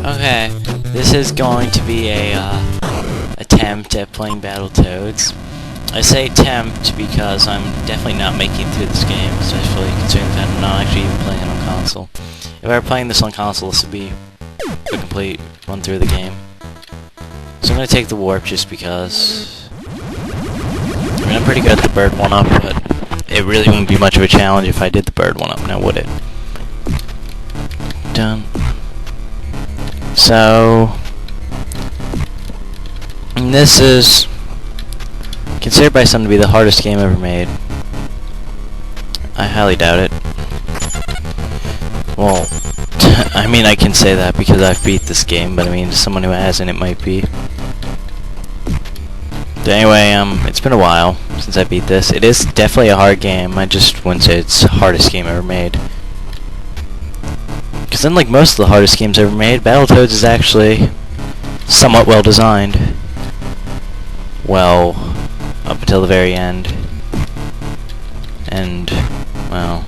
Okay, this is going to be a attempt at playing Battletoads. I say attempt because I'm definitely not making it through this game, especially considering the fact I'm not actually even playing it on console. If I were playing this on console, this would be a complete run through the game. So I'm going to take the warp just because. I mean, I'm pretty good at the bird one-up, but it really wouldn't be much of a challenge if I did the bird one-up, now would it? Done. So, this is considered by some to be the hardest game ever made. I highly doubt it. Well, I mean, I can say that because I've beat this game, but I mean, to someone who hasn't, it might be. But anyway, it's been a while since I beat this. It is definitely a hard game. I just wouldn't say it's the hardest game ever made. Because unlike most of the hardest games ever made, Battletoads is actually somewhat well designed. Well, up until the very end. And, well,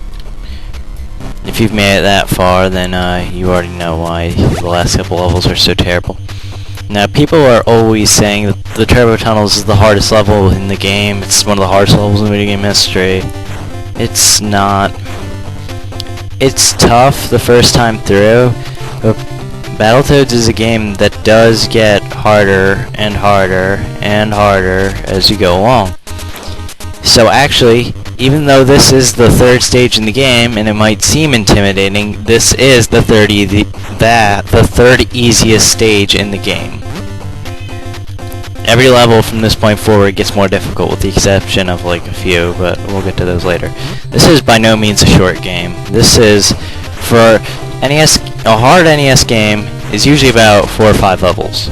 if you've made it that far, then you already know why the last couple levels are so terrible. Now, people are always saying that the Turbo Tunnels is the hardest level in the game. It's one of the hardest levels in video game history. It's not. It's tough the first time through, but Battletoads is a game that does get harder and harder and harder as you go along. So actually, even though this is the third stage in the game, and it might seem intimidating, this is the third easiest stage in the game. Every level from this point forward gets more difficult with the exception of like a few, but we'll get to those later. This is by no means a short game. This is, for NES, a hard NES game is usually about 4 or 5 levels.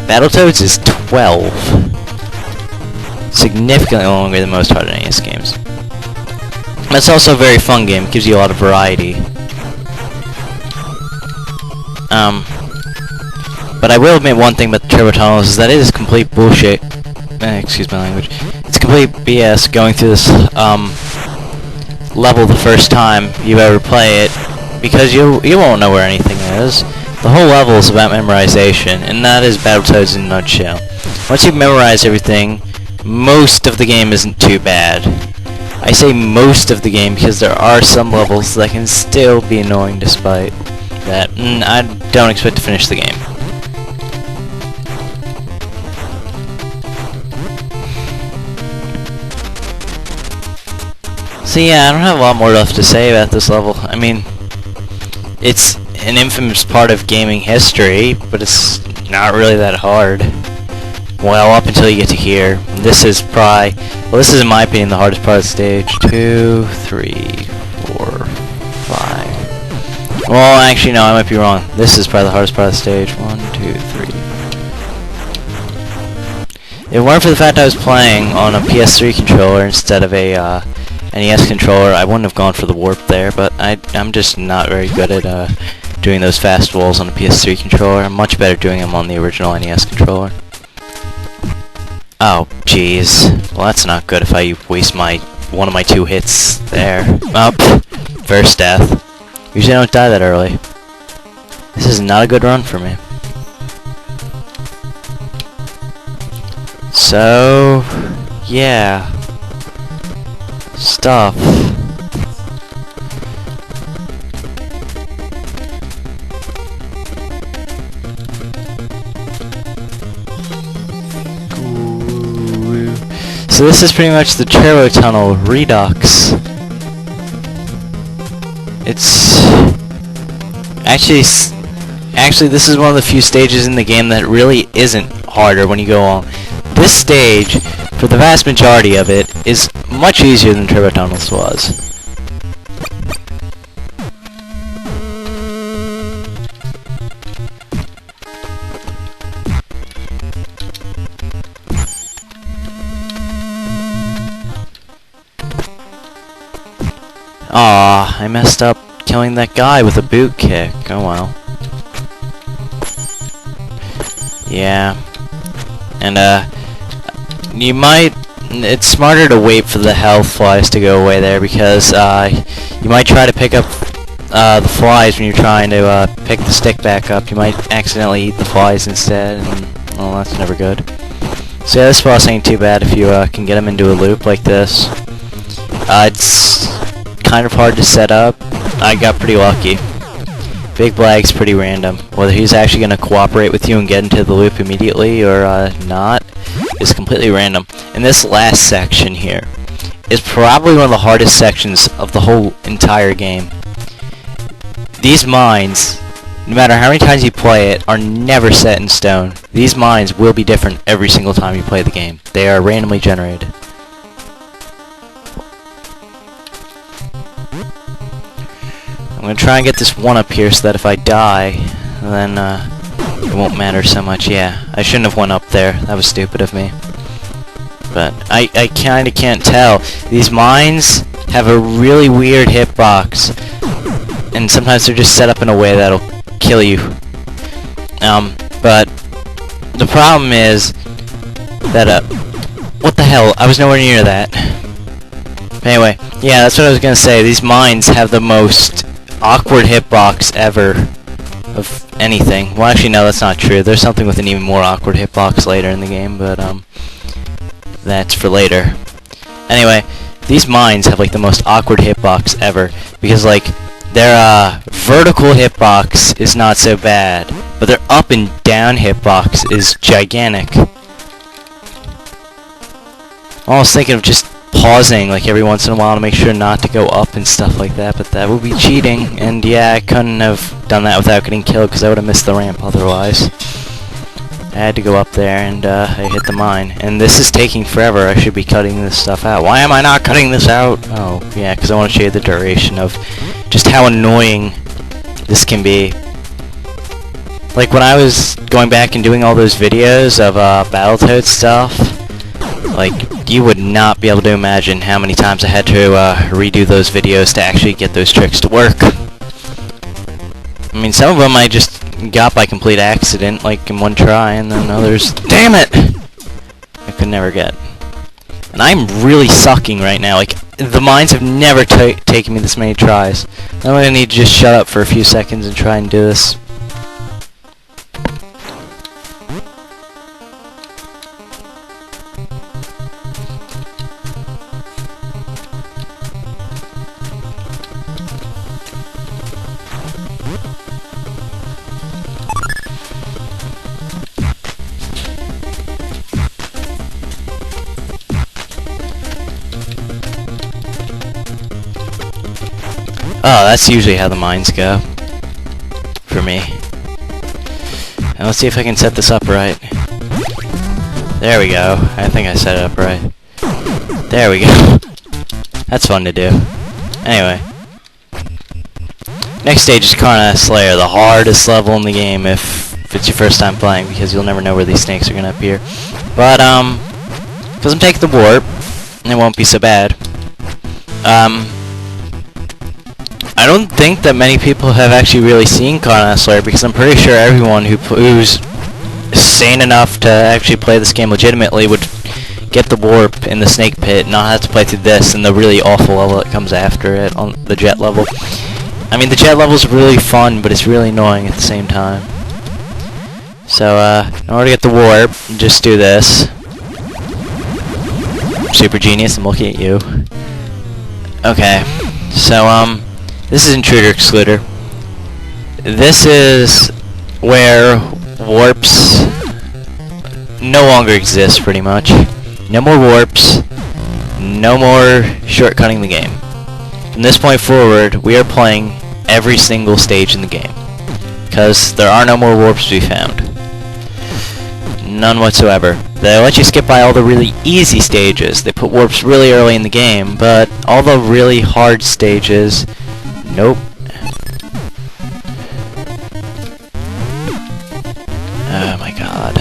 Battletoads is 12. Significantly longer than most hard NES games. It's also a very fun game, it gives you a lot of variety. But I will admit one thing about the Turbo Tunnels is that it is complete bullshit. Excuse my language. It's complete BS going through this level the first time you ever play it, because you won't know where anything is. The whole level is about memorization, and that is Battletoads in a nutshell. Once you've memorized everything, most of the game isn't too bad. I say most of the game because there are some levels that can still be annoying despite that. I don't expect to finish the game. So yeah, I don't have a lot more left to say about this level. I mean, it's an infamous part of gaming history, but it's not really that hard. Well, up until you get to here. This is probably, well, this is in my opinion the hardest part of the stage. 2, 3, 4, 5. Well, actually no, I might be wrong. This is probably the hardest part of the stage. 1, 2, 3. If it weren't for the fact I was playing on a PS3 controller instead of a NES controller, I wouldn't have gone for the warp there, but I'm just not very good at doing those fast walls on a PS3 controller. I'm much better doing them on the original NES controller. Oh, jeez. Well, that's not good if I waste one of my 2 hits there. Up. First death. Usually I don't die that early. This is not a good run for me. So, yeah. Stuff. So this is pretty much the Turbo Tunnel Redux. It's actually this is one of the few stages in the game that really isn't harder when you go on. This stage, for the vast majority of it, is much easier than Turbo Tunnels was. Aw, I messed up killing that guy with a boot kick. Oh well. Yeah. And, you might... It's smarter to wait for the health flies to go away there, because, you might try to pick up the flies when you're trying to pick the stick back up. You might accidentally eat the flies instead, and well, that's never good. So yeah, this boss ain't too bad if you can get him into a loop like this. It's kind of hard to set up. I got pretty lucky. Big Blag's pretty random. Whether he's actually going to cooperate with you and get into the loop immediately or not is completely random. And this last section here is probably one of the hardest sections of the whole entire game. These mines, no matter how many times you play it, are never set in stone. These mines will be different every single time you play the game. They are randomly generated. I'm going to try and get this one up here so that if I die, then it won't matter so much. Yeah, I shouldn't have went up there. That was stupid of me. But I kind of can't tell. These mines have a really weird hitbox, and sometimes they're just set up in a way that'll kill you. But the problem is that, what the hell? I was nowhere near that. Anyway, yeah, that's what I was going to say. These mines have the most awkward hitbox ever of anything. Well, actually, no, that's not true. There's something with an even more awkward hitbox later in the game, but that's for later. Anyway, these mines have like the most awkward hitbox ever because like their vertical hitbox is not so bad, but their up and down hitbox is gigantic. I'm almost thinking of just pausing like every once in a while to make sure not to go up and stuff like that, but that would be cheating, and yeah, I couldn't have done that without getting killed because I would have missed the ramp otherwise. I had to go up there and I hit the mine, and this is taking forever. I should be cutting this stuff out. Why am I not cutting this out? Oh yeah, because I want to show you the duration of just how annoying this can be. Like when I was going back and doing all those videos of Battletoads stuff, like, you would not be able to imagine how many times I had to redo those videos to actually get those tricks to work. I mean, some of them I just got by complete accident, like in one try, and then others, damn it, I could never get. And I'm really sucking right now. Like, the mines have never taken me this many tries. I'm gonna need to just shut up for a few seconds and try and do this. Oh, that's usually how the mines go. For me. Now let's see if I can set this up right. There we go. I think I set it up right. There we go. That's fun to do. Anyway. Next stage is Karna Slayer, the hardest level in the game if it's your first time playing, because you'll never know where these snakes are going to appear. But, because I'm taking the warp, it won't be so bad. I don't think that many people have actually really seen Karna Slayer, because I'm pretty sure everyone who's sane enough to actually play this game legitimately would get the warp in the snake pit, not have to play through this and the really awful level that comes after it on the jet level. I mean, the jet level's really fun, but it's really annoying at the same time. So, in order to get the warp, just do this. Super genius, I'm looking at you. Okay, so, this is Intruder Excluder. This is where warps no longer exist, pretty much. No more warps, no more shortcutting the game. From this point forward, we are playing every single stage in the game, because there are no more warps to be found. None whatsoever. They let you skip by all the really easy stages. They put warps really early in the game, but all the really hard stages, nope. Oh my god.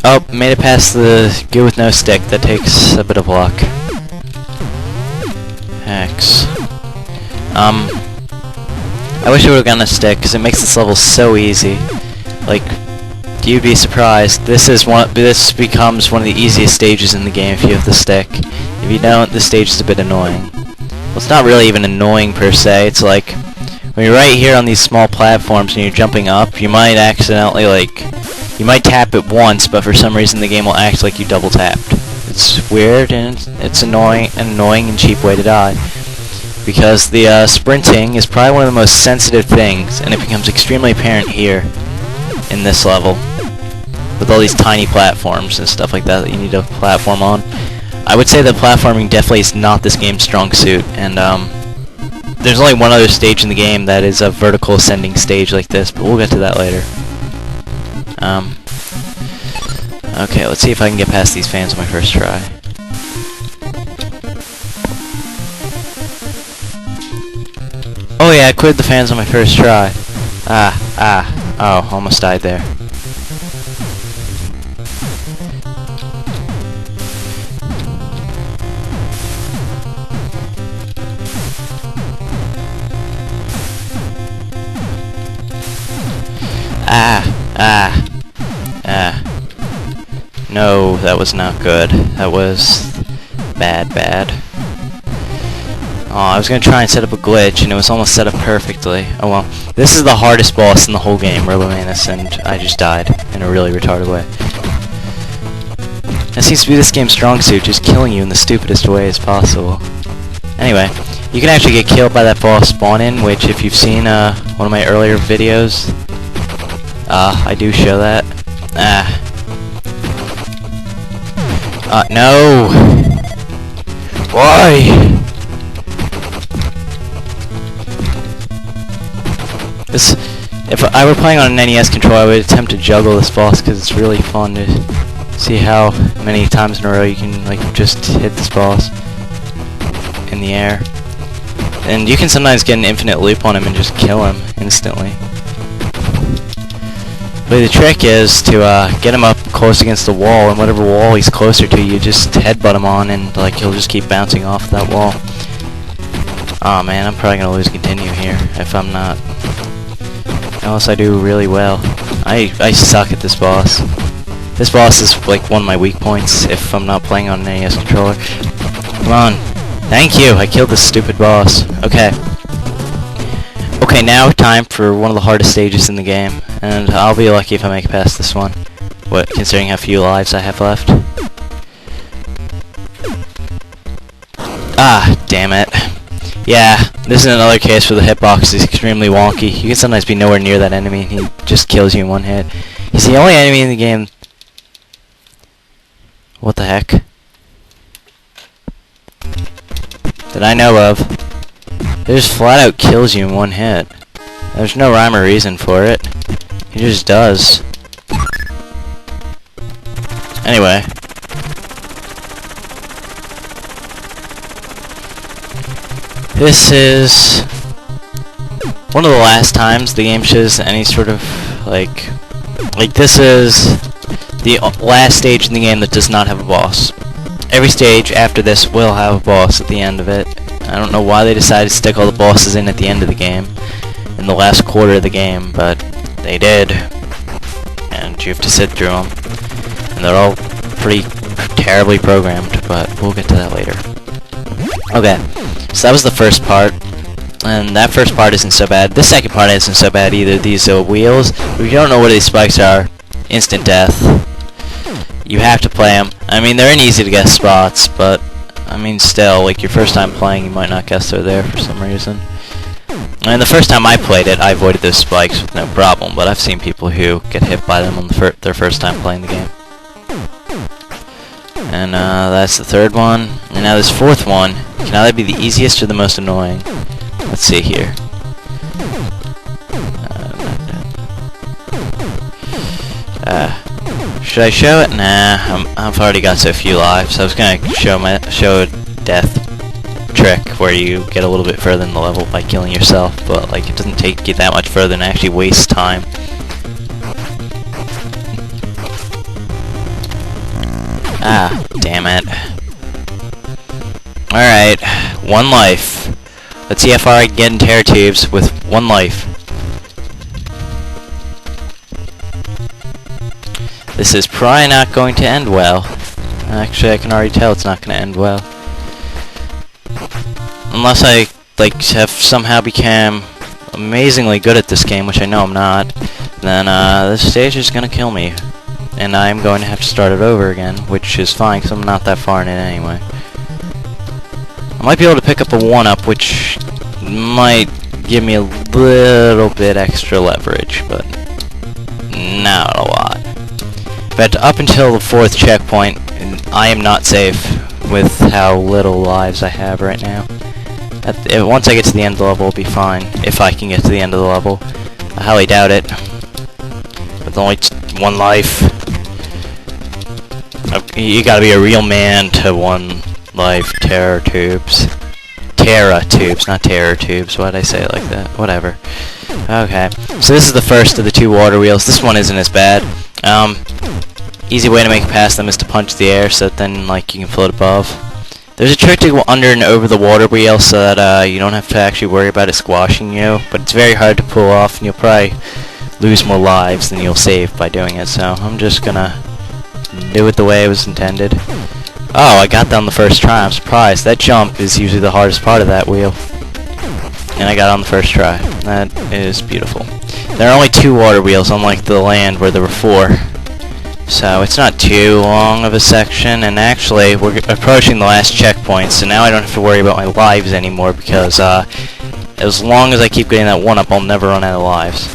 Oh, made it past the good with no stick. That takes a bit of luck. Hex. I wish I would have gotten a stick, because it makes this level so easy. Like, you'd be surprised. This becomes one of the easiest stages in the game if you have the stick. If you don't, this stage is a bit annoying. Well, it's not really even annoying per se. It's like when you're right here on these small platforms and you're jumping up, you might accidentally you might tap it once, but for some reason the game will act like you double tapped. It's weird and it's an annoying and cheap way to die. Because the sprinting is probably one of the most sensitive things, and it becomes extremely apparent here in this level with all these tiny platforms and stuff like that you need to platform on. I would say that platforming definitely is not this game's strong suit, and there's only one other stage in the game that is a vertical ascending stage like this, but we'll get to that later. Okay, let's see if I can get past these fans on my first try. Oh yeah, I cleared the fans on my first try. Oh, almost died there. No, that was not good. That was bad. Oh, I was gonna try and set up a glitch, and it was almost set up perfectly. Oh well. This is the hardest boss in the whole game, Robomanus, and I just died in a really retarded way. That seems to be this game's strong suit, just killing you in the stupidest way as possible. Anyway, you can actually get killed by that boss spawn-in, which if you've seen one of my earlier videos, I do show that. No! Why? If I were playing on an NES controller, I would attempt to juggle this boss because it's really fun to see how many times in a row you can just hit this boss in the air. And you can sometimes get an infinite loop on him and just kill him instantly. But the trick is to get him up close against the wall, and whatever wall he's closer to, you just headbutt him on, and he'll just keep bouncing off that wall. Aw man, I'm probably gonna lose continue here if I'm not. Unless I do really well. I suck at this boss. This boss is one of my weak points if I'm not playing on an NES controller. Come on. Thank you! I killed this stupid boss. Okay. Okay, now time for one of the hardest stages in the game. And I'll be lucky if I make it past this one. Considering how few lives I have left. Ah, damn it. Yeah, this is another case where the hitbox is extremely wonky. You can sometimes be nowhere near that enemy and he just kills you in one hit. He's the only enemy in the game. What the heck? That I know of. It just flat out kills you in one hit. There's no rhyme or reason for it. He just does. Anyway. This is one of the last times the game shows any sort of, this is the last stage in the game that does not have a boss. Every stage after this will have a boss at the end of it. I don't know why they decided to stick all the bosses in at the end of the game, in the last quarter of the game, but they did. And you have to sit through them. And they're all pretty terribly programmed, but we'll get to that later. Okay, so that was the first part, and that first part isn't so bad. The second part isn't so bad either. These wheels, if you don't know what these spikes are, instant death. You have to play them. I mean, they're in easy to guess spots, but I mean, still, your first time playing, you might not guess they're there for some reason. And the first time I played it, I avoided those spikes with no problem, but I've seen people who get hit by them on their first time playing the game. And that's the third one. And now this fourth one can either be the easiest or the most annoying. Let's see here. Should I show it? Nah, I've already got so few lives. I was gonna show a death trick where you get a little bit further in the level by killing yourself, but it doesn't take you that much further and actually wastes time. Ah, damn it. Alright, one life. Let's see how far I can get in Terror Tubes with one life. This is probably not going to end well. Actually, I can already tell it's not going to end well. Unless I, like, have somehow become amazingly good at this game, which I know I'm not, then this stage is going to kill me. And I'm going to have to start it over again, which is fine, because I'm not that far in it anyway. I might be able to pick up a 1-up, which might give me a little bit extra leverage, but not a lot. But up until the 4th checkpoint, I am not safe with how little lives I have right now. Once I get to the end of the level, it'll be fine, if I can get to the end of the level. I highly doubt it. With only 1 life. You gotta be a real man to 1 life. Terror tubes. Terra tubes, not terror tubes. Why'd I say it like that? Whatever. Okay. So this is the first of the 2 water wheels. This one isn't as bad. Easy way to make it past them is to punch the air so that then, like, you can float above. There's a trick to go under and over the water wheel so that you don't have to actually worry about it squashing you, but it's very hard to pull off, and you'll probably lose more lives than you'll save by doing it, so I'm just gonna do it the way it was intended. Oh, I got down the first try. I'm surprised. That jump is usually the hardest part of that wheel. And I got on the first try. That is beautiful. There are only 2 water wheels, unlike the land where there were 4. So it's not too long of a section, and actually we're approaching the last checkpoint, so now I don't have to worry about my lives anymore, because as long as I keep getting that 1-up, I'll never run out of lives.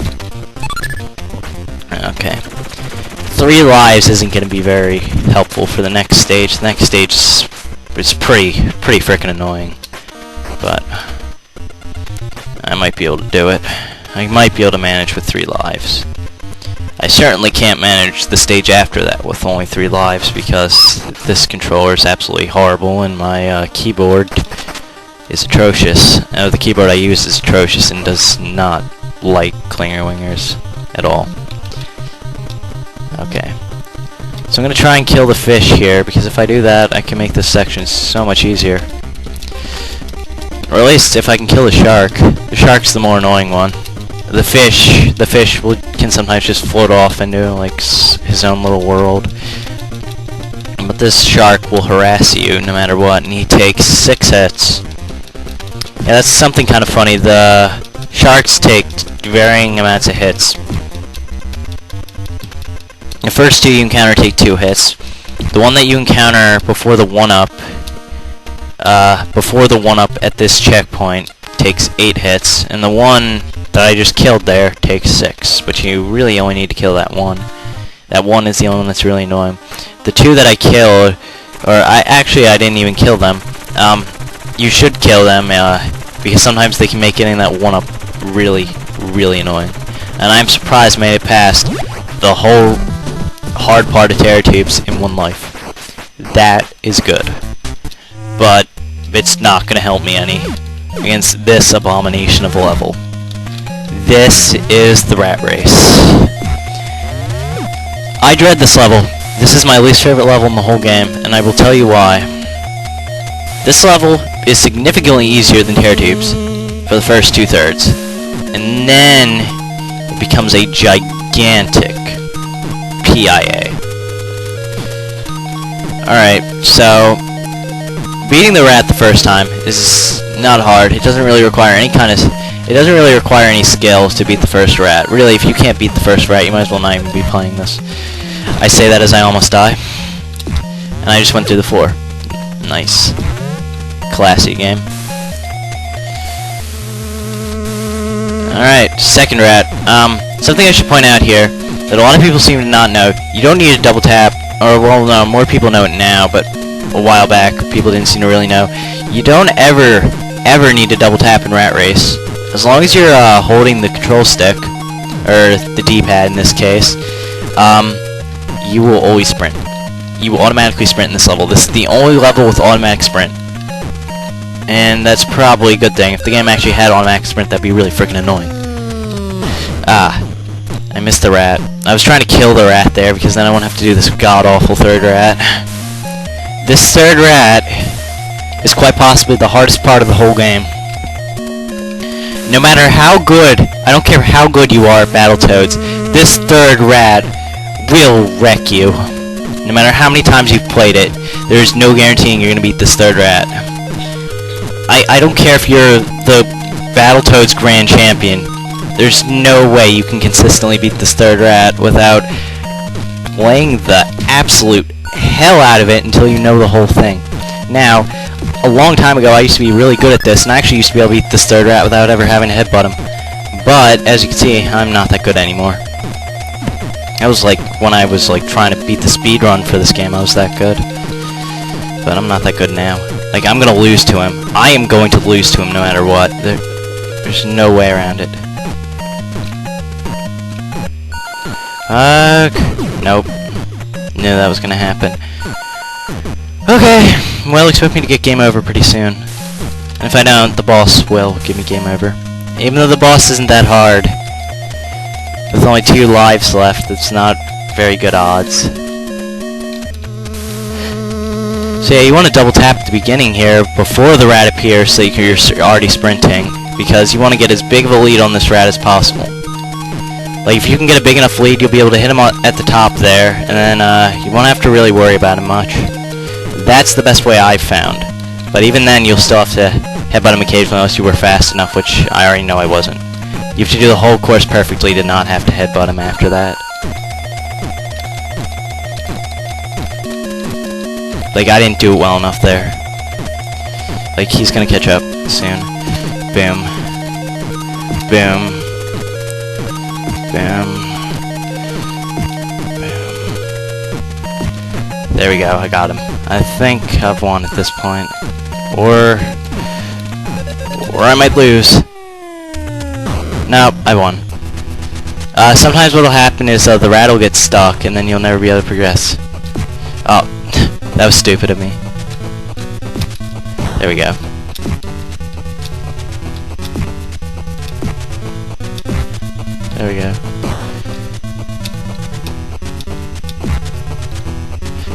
Okay. 3 lives isn't going to be very helpful for the next stage. The next stage is pretty frickin' annoying, but I might be able to do it. I might be able to manage with 3 lives. I certainly can't manage the stage after that with only 3 lives, because this controller is absolutely horrible and my keyboard is atrocious. The keyboard I use is atrocious and does not like clinger wingers at all. Okay. So I'm going to try and kill the fish here, because if I do that, I can make this section so much easier. Or at least if I can kill the shark. The shark's the more annoying one. The fish can sometimes just float off into like his own little world. But this shark will harass you no matter what, and he takes 6 hits. Yeah, that's something kind of funny. The sharks take varying amounts of hits. The first 2 you encounter take 2 hits. The one that you encounter before the 1-up, at this checkpoint takes 8 hits, and the one that I just killed there takes 6. But you really only need to kill that one. That one is the only one that's really annoying. The 2 that I killed, or I didn't even kill them. You should kill them because sometimes they can make getting that 1-up really annoying. And I'm surprised I made it past the whole hard part of terror tubes in 1 life. That is good. But it's not going to help me any against this abomination of a level. This is the rat race. I dread this level. This is my least favorite level in the whole game, and I will tell you why. This level is significantly easier than terror tubes for the first 2/3, and then it becomes a gigantic PIA. Alright, so beating the rat the first time is not hard. It doesn't really require any skills to beat the first rat. Really, if you can't beat the first rat, you might as well not even be playing this. I say that as I almost die. And I just went through the 4. Nice. Classy game. Alright, second rat. Something I should point out here that a lot of people seem to not know. You don't need a double tap, or well, no, more people know it now, but a while back people didn't seem to really know. You don't ever need to double tap in Rat Race. As long as you're holding the control stick, or the D-pad in this case, you will always sprint. You will automatically sprint in this level. This is the only level with automatic sprint. And that's probably a good thing. If the game actually had automatic sprint, that'd be really freaking annoying. I missed the rat. I was trying to kill the rat there, because then I won't have to do this god-awful third rat. This third rat is quite possibly the hardest part of the whole game. No matter how good, I don't care how good you are at Battletoads, this third rat will wreck you. No matter how many times you've played it, there's no guaranteeing you're going to beat this third rat. I don't care if you're the Battletoads Grand Champion. There's no way you can consistently beat this third rat without playing the absolute hell out of it until you know the whole thing. Now, a long time ago I used to be really good at this, and I actually used to be able to beat this third rat without ever having to headbutt him. But, as you can see, I'm not that good anymore. That was like when I was like trying to beat the speedrun for this game, I was that good. But I'm not that good now. Like, I'm gonna lose to him. I am going to lose to him no matter what. There's no way around it. Nope. Knew that was gonna happen. Okay, well, expect me to get game over pretty soon. And if I don't, the boss will give me game over. Even though the boss isn't that hard. With only 2 lives left, it's not very good odds. So yeah, you want to double tap at the beginning here before the rat appears so you're already sprinting, because you want to get as big of a lead on this rat as possible. Like, if you can get a big enough lead, you'll be able to hit him at the top there, and then you won't have to really worry about him much. That's the best way I've found. But even then, you'll still have to headbutt him occasionally unless you were fast enough, which I already know I wasn't. You have to do the whole course perfectly to not have to headbutt him after that. Like, I didn't do it well enough there. Like, he's gonna catch up soon. Boom. Boom. Boom. Boom. There we go, I got him. I think I've won at this point. Or I might lose. Nope, I won. Sometimes what'll happen is the rat will get stuck, and then you'll never be able to progress. Oh, that was stupid of me. There we go. There we go.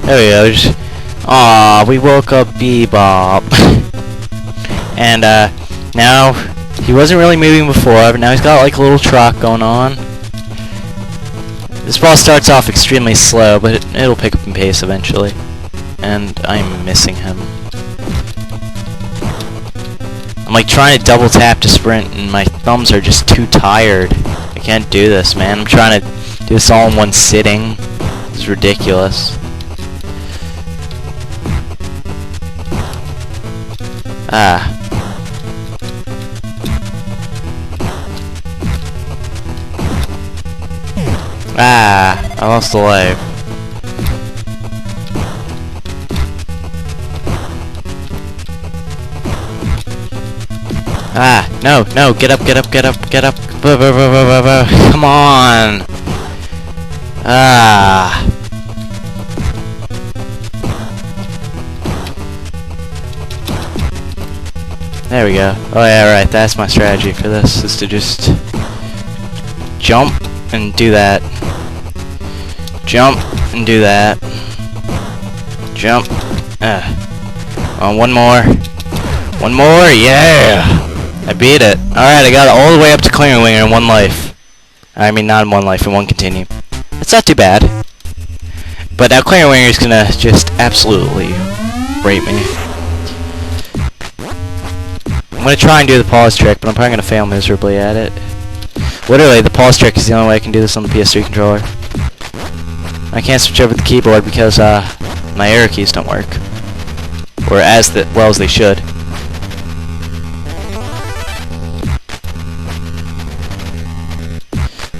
There we go. Aw, we woke up Bebop. And now he wasn't really moving before, but now he's got like a little trot going on. This boss starts off extremely slow, but it'll pick up in pace eventually. And I'm missing him. I'm like trying to double tap to sprint, and my thumbs are just too tired. I can't do this, man. I'm trying to do this all in one sitting. It's ridiculous. Ah. Ah, I lost a life. Ah, no, no, get up, get up, get up, get up. Come on. Ah. There we go. Oh yeah, right, that's my strategy for this, is to just jump and do that. Jump and do that. Jump. One more. One more, yeah! I beat it. Alright, I got it all the way up to Clearing Winger in 1 life. I mean, not in 1 life, in 1 continue. It's not too bad. But now Clearing Winger is gonna just absolutely rape me. I'm gonna try and do the pause trick, but I'm probably gonna fail miserably at it. Literally, the pause trick is the only way I can do this on the PS3 controller. I can't switch over the keyboard because my arrow keys don't work. Or as well as they should.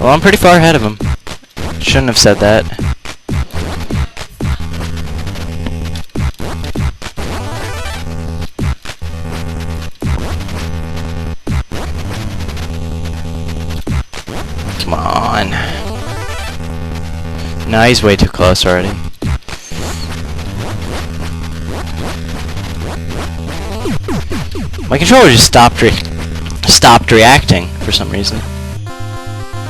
Well, I'm pretty far ahead of him. Shouldn't have said that. Come on. No, he's way too close already. My controller just stopped reacting for some reason.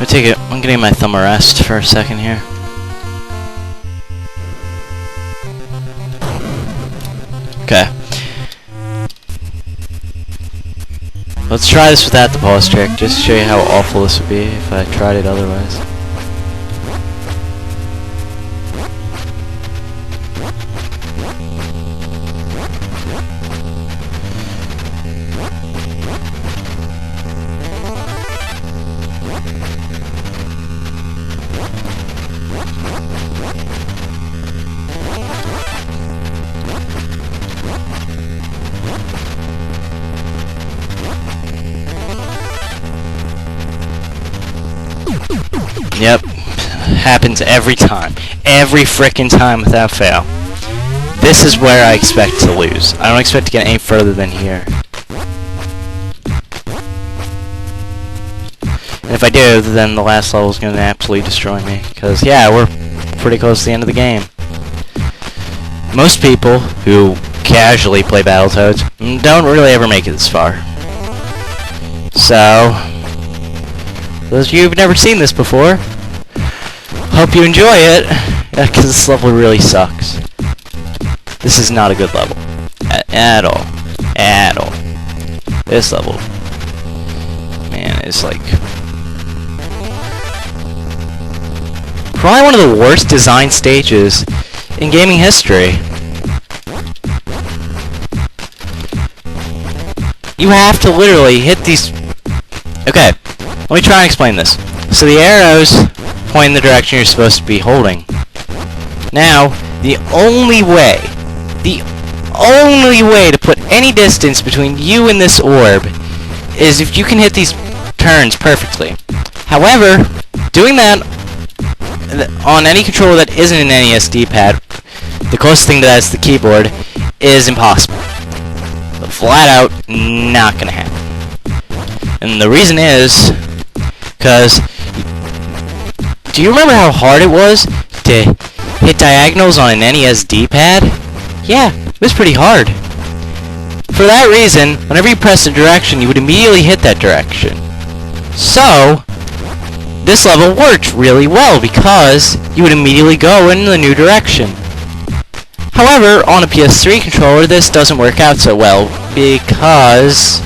I'm gonna give my thumb a rest for a second here. Okay. Let's try this without the pause trick, just to show you how awful this would be if I tried it otherwise. Yep. Happens every time. Every frickin' time without fail. This is where I expect to lose. I don't expect to get any further than here. And if I do, then the last level is going to absolutely destroy me. Because, yeah, we're pretty close to the end of the game. Most people who casually play Battletoads don't really ever make it this far. So, those of you who've never seen this before, hope you enjoy it, because this level really sucks. This is not a good level. At all. At all. This level, man, is like probably one of the worst design stages in gaming history. You have to literally hit these... Okay, let me try and explain this. So the arrows point in the direction you're supposed to be holding. Now, the only way to put any distance between you and this orb is if you can hit these turns perfectly. However, doing that on any controller that isn't an NES D-pad, the closest thing to that is the keyboard, is impossible. Flat out, not gonna happen. And the reason is, because, do you remember how hard it was to hit diagonals on an NES D-pad? Yeah, it was pretty hard. For that reason, whenever you press a direction, you would immediately hit that direction. So, this level worked really well because you would immediately go in the new direction. However, on a PS3 controller, this doesn't work out so well because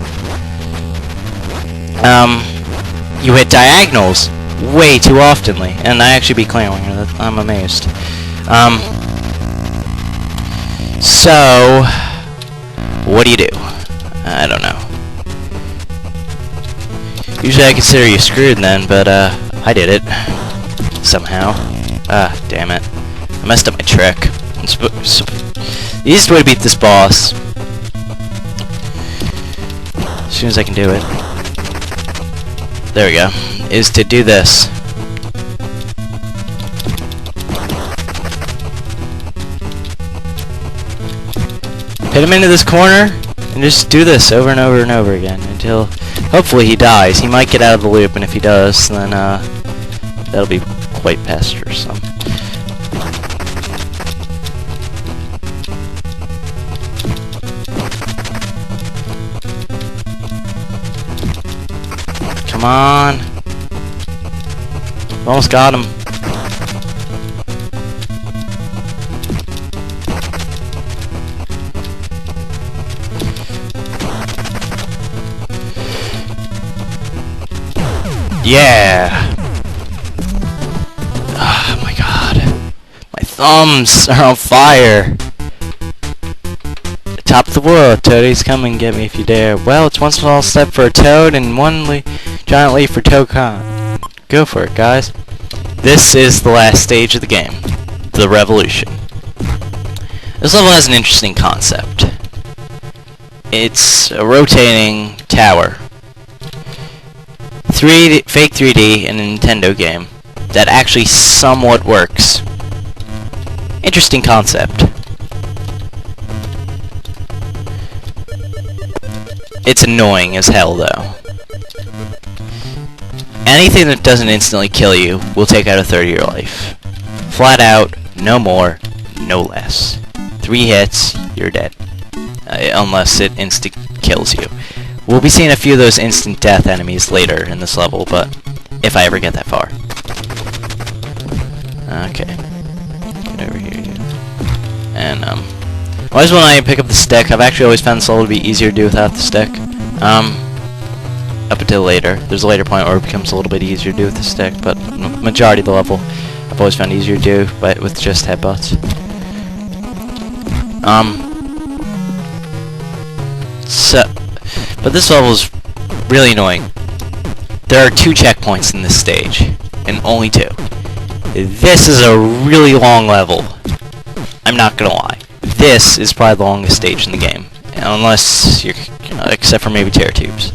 you hit diagonals way too oftenly, and I actually beat Claymore. I'm amazed. So, what do you do? I don't know. Usually I consider you screwed then, but I did it somehow. Damn it! I messed up my trick. The easiest way to beat this boss, as soon as I can do it, there we go, is to do this. Hit him into this corner, and just do this over and over and over again until, hopefully, he dies. He might get out of the loop, and if he does, then that'll be quite pestersome. Come on. Almost got him. Yeah. Oh my god. My thumbs are on fire. Top of the world, Toadies, come and get me if you dare. Well, it's one small step for a toad and one giant leap for Toad-Con. Go for it, guys. This is the last stage of the game. The Revolution. This level has an interesting concept. It's a rotating tower. Fake 3D in a Nintendo game that actually somewhat works. Interesting concept. It's annoying as hell, though. Anything that doesn't instantly kill you will take out a third of your life. Flat out, no more, no less. 3 hits, you're dead. Unless it insta-kills you. We'll be seeing a few of those instant death enemies later in this level, but if I ever get that far. Okay. Get over here. And, always when I pick up the stick, I've actually always found this level to be easier to do without the stick. Up until later. There's a later point where it becomes a little bit easier to do with the stick, but majority of the level I've always found easier to do with just headbutts. But this level is really annoying. There are 2 checkpoints in this stage, and only 2. This is a really long level. I'm not gonna lie. This is probably the longest stage in the game, unless you're, except for maybe Terror Tubes.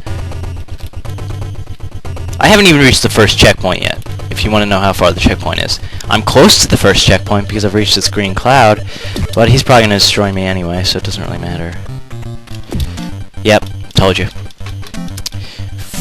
I haven't even reached the first checkpoint yet. If if you want to know how far the checkpoint is. I'm close to the first checkpoint because I've reached this green cloud, but he's probably going to destroy me anyway, so it doesn't really matter. Yep, told you.